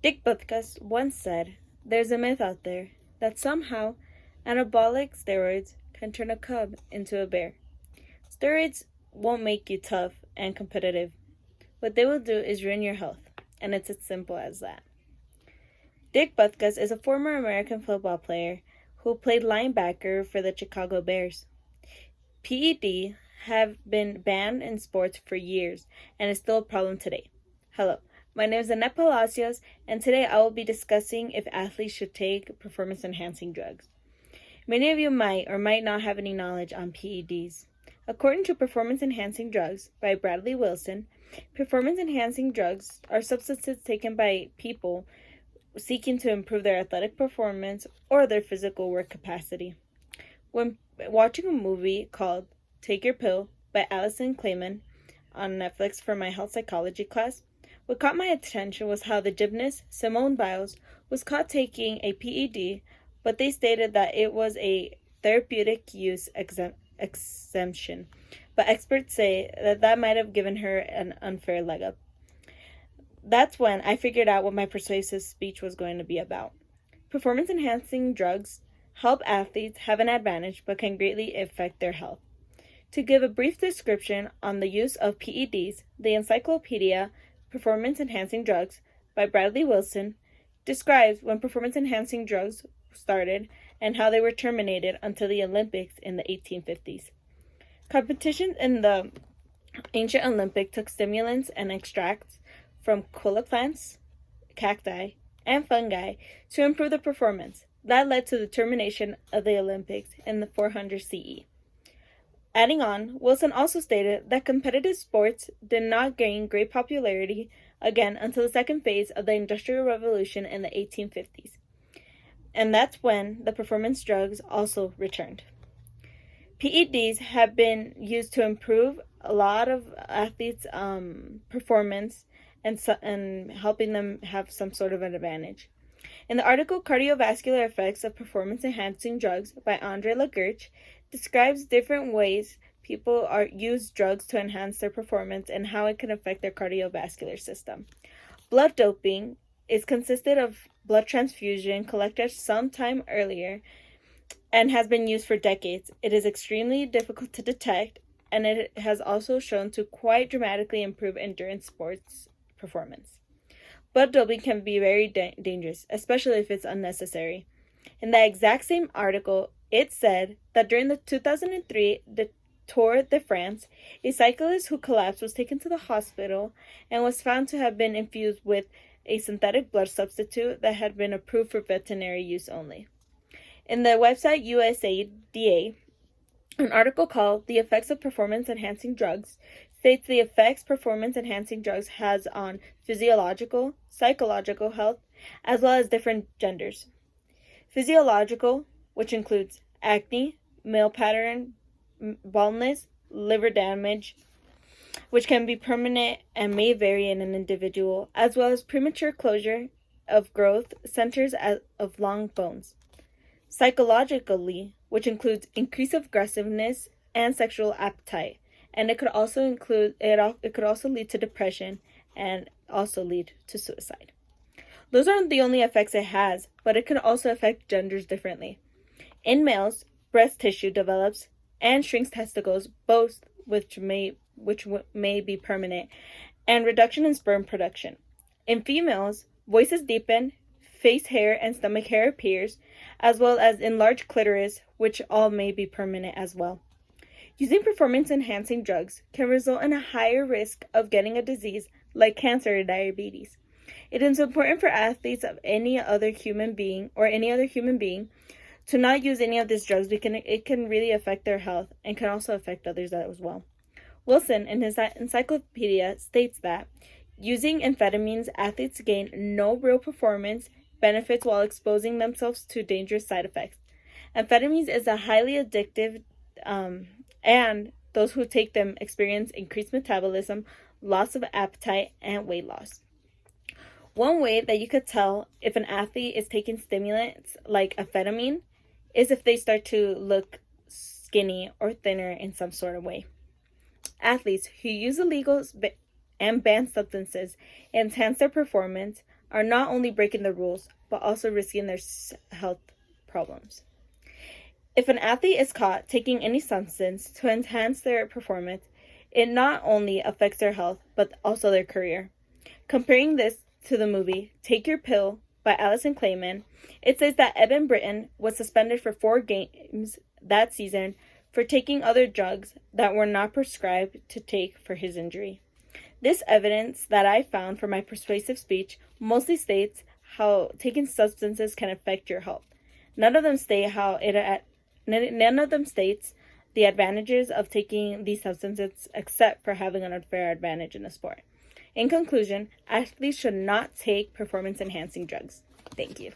Dick Butkus once said, "There's a myth out there that somehow anabolic steroids can turn a cub into a bear. Steroids won't make you tough and competitive. What they will do is ruin your health, and it's as simple as that." Dick Butkus is a former American football player who played linebacker for the Chicago Bears. PED have been banned in sports for years and is still a problem today. Hello, my name is Annette Palacios, and today I will be discussing if athletes should take performance-enhancing drugs. Many of you might or might not have any knowledge on PEDs. According to Performance-Enhancing Drugs by Bradley Wilson, performance-enhancing drugs are substances taken by people seeking to improve their athletic performance or their physical work capacity. When watching a movie called Take Your Pill by Allison Clayman on Netflix for my health psychology class, what caught my attention was how the gymnast Simone Biles was caught taking a PED, but they stated that it was a therapeutic use exemption. But experts say that might have given her an unfair leg up. That's when I figured out what my persuasive speech was going to be about. Performance-enhancing drugs help athletes have an advantage but can greatly affect their health. To give a brief description on the use of PEDs, the Encyclopedia Performance-Enhancing Drugs by Bradley Wilson describes when performance-enhancing drugs started and how they were terminated until the Olympics in the 1850s. Competitions in the ancient Olympic took stimulants and extracts from koala plants, cacti, and fungi to improve the performance. That led to the termination of the Olympics in the 400 CE. Adding on, Wilson also stated that competitive sports did not gain great popularity again until the second phase of the Industrial Revolution in the 1850s. And that's when the performance drugs also returned. PEDs have been used to improve a lot of athletes' performance and helping them have some sort of an advantage. In the article Cardiovascular Effects of Performance-Enhancing Drugs by Andre Lagerche describes different ways people use drugs to enhance their performance and how it can affect their cardiovascular system. Blood doping is consisted of blood transfusion collected sometime earlier and has been used for decades. It is extremely difficult to detect, and it has also shown to quite dramatically improve endurance sports performance. Blood doping can be very dangerous, especially if it's unnecessary. In that exact same article, it said that during the 2003 Tour de France, a cyclist who collapsed was taken to the hospital and was found to have been infused with a synthetic blood substitute that had been approved for veterinary use only. In the website USADA, an article called "The Effects of Performance-Enhancing Drugs" states the effects performance-enhancing drugs has on physiological, psychological health, as well as different genders. Physiological, which includes acne, male pattern baldness, liver damage, which can be permanent and may vary in an individual, as well as premature closure of growth centers of long bones. Psychologically, which includes increased aggressiveness and sexual appetite, and it could also lead to depression and also lead to suicide. Those aren't the only effects it has, but it can also affect genders differently. In males, breast tissue develops and shrinks testicles, both which may be permanent, and reduction in sperm production. In females, voices deepen, face hair and stomach hair appears, as well as enlarged clitoris, which all may be permanent as well. Using performance-enhancing drugs can result in a higher risk of getting a disease like cancer or diabetes. It is important for athletes of any other human being to not use any of these drugs because it can really affect their health and can also affect others as well. Wilson, in his encyclopedia, states that using amphetamines, athletes gain no real performance benefits while exposing themselves to dangerous side effects. Amphetamines is a highly addictive, and those who take them experience increased metabolism, loss of appetite, and weight loss. One way that you could tell if an athlete is taking stimulants like amphetamine is if they start to look skinny or thinner in some sort of way. Athletes who use illegal and banned substances enhance their performance are not only breaking the rules, but also risking their health problems. If an athlete is caught taking any substance to enhance their performance, it not only affects their health, but also their career. Comparing this to the movie Take Your Pill by Alison Klayman, it says that Evan Britton was suspended for 4 games that season for taking other drugs that were not prescribed to take for his injury. This evidence that I found for my persuasive speech mostly states how taking substances can affect your health. None of them states the advantages of taking these substances except for having an unfair advantage in the sport. In conclusion, athletes should not take performance-enhancing drugs. Thank you.